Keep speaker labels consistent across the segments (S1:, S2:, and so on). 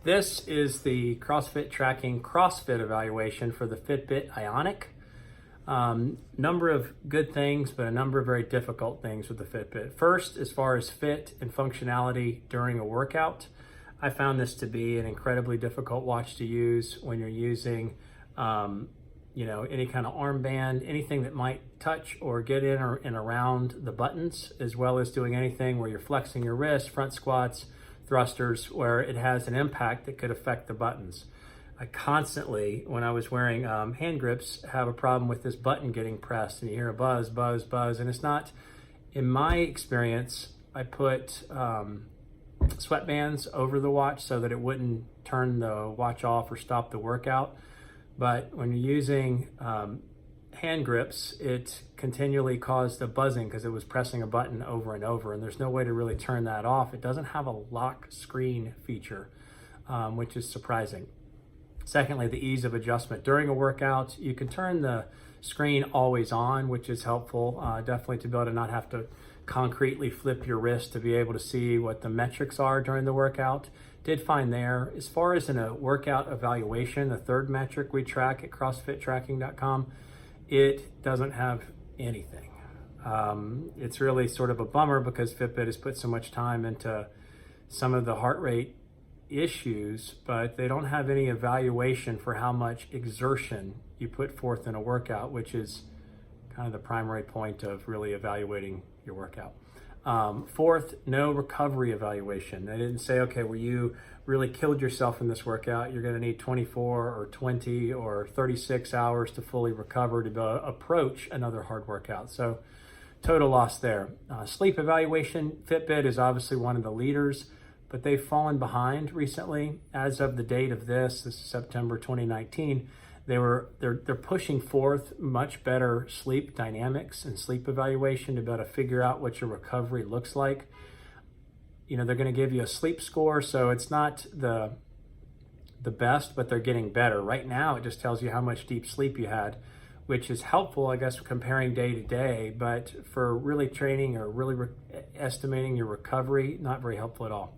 S1: This is the CrossFit tracking CrossFit evaluation for the Fitbit Ionic. Number of good things, but a number of very difficult things with the Fitbit. First, as far as fit and functionality during a workout, I found this to be an incredibly difficult watch to use when you're using any kind of armband, anything that might touch or get in or and around the buttons, as well as doing anything where you're flexing your wrist, front squats, thrusters, where it has an impact that could affect the buttons. I constantly, when I was wearing hand grips, have a problem with this button getting pressed, and you hear a buzz, buzz, buzz, and it's not, in my experience, I put sweatbands over the watch so that it wouldn't turn the watch off or stop the workout. But when you're using hand grips, it continually caused a buzzing because it was pressing a button over and over, and there's no way to really turn that off. It doesn't have a lock screen feature, which is surprising. Secondly, the ease of adjustment. During a workout, you can turn the screen always on, which is helpful, definitely to be able to not have to concretely flip your wrist to be able to see what the metrics are during the workout. Did find there, as far as in a workout evaluation, the third metric we track at CrossFitTracking.com, it doesn't have anything. It's really sort of a bummer because Fitbit has put so much time into some of the heart rate issues, but they don't have any evaluation for how much exertion you put forth in a workout, which is kind of the primary point of really evaluating your workout. Fourth, no recovery evaluation. They didn't say, okay, well, you really killed yourself in this workout. You're going to need 24 or 20 or 36 hours to fully recover to be able to approach another hard workout. So total loss there. Sleep evaluation, Fitbit is obviously one of the leaders, but they've fallen behind recently. As of the date of this is September 2019, they're pushing forth much better sleep dynamics and sleep evaluation to be able to figure out what your recovery looks like. They're going to give you a sleep score, so it's not the best, but they're getting better. Right now, it just tells you how much deep sleep you had, which is helpful, I guess, comparing day to day, but for really training or really estimating your recovery, not very helpful at all.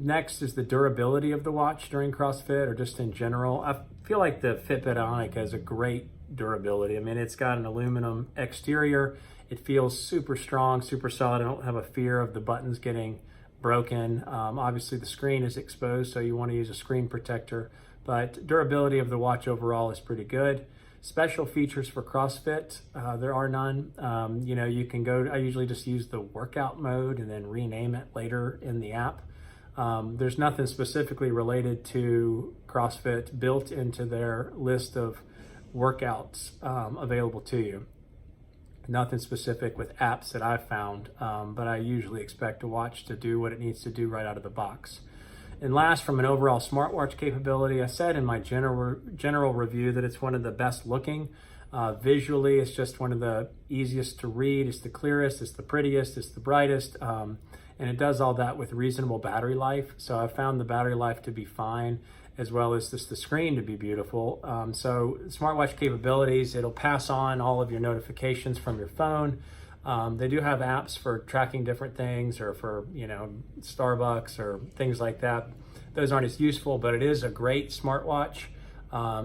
S1: Next is the durability of the watch during CrossFit or just in general. I feel like the Fitbit Ionic has a great durability. I mean, it's got an aluminum exterior. It feels super strong, super solid. I don't have a fear of the buttons getting broken. Obviously, the screen is exposed, so you want to use a screen protector. But durability of the watch overall is pretty good. Special features for CrossFit, there are none. You can go, I usually just use the workout mode and then rename it later in the app. There's nothing specifically related to CrossFit built into their list of workouts available to you. Nothing specific with apps that I've found, but I usually expect a watch to do what it needs to do right out of the box. And last, from an overall smartwatch capability, I said in my general review that it's one of the best looking. Visually, it's just one of the easiest to read. It's the clearest, it's the prettiest, it's the brightest. And it does all that with reasonable battery life. So I found the battery life to be fine, as well as just the screen to be beautiful. So smartwatch capabilities, it'll pass on all of your notifications from your phone. They do have apps for tracking different things or for, Starbucks or things like that. Those aren't as useful, but it is a great smartwatch.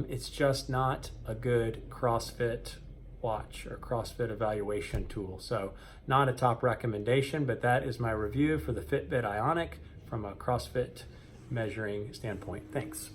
S1: It's just not a good CrossFit watch or CrossFit evaluation tool. So not a top recommendation, but that is my review for the Fitbit Ionic from a CrossFit measuring standpoint. Thanks.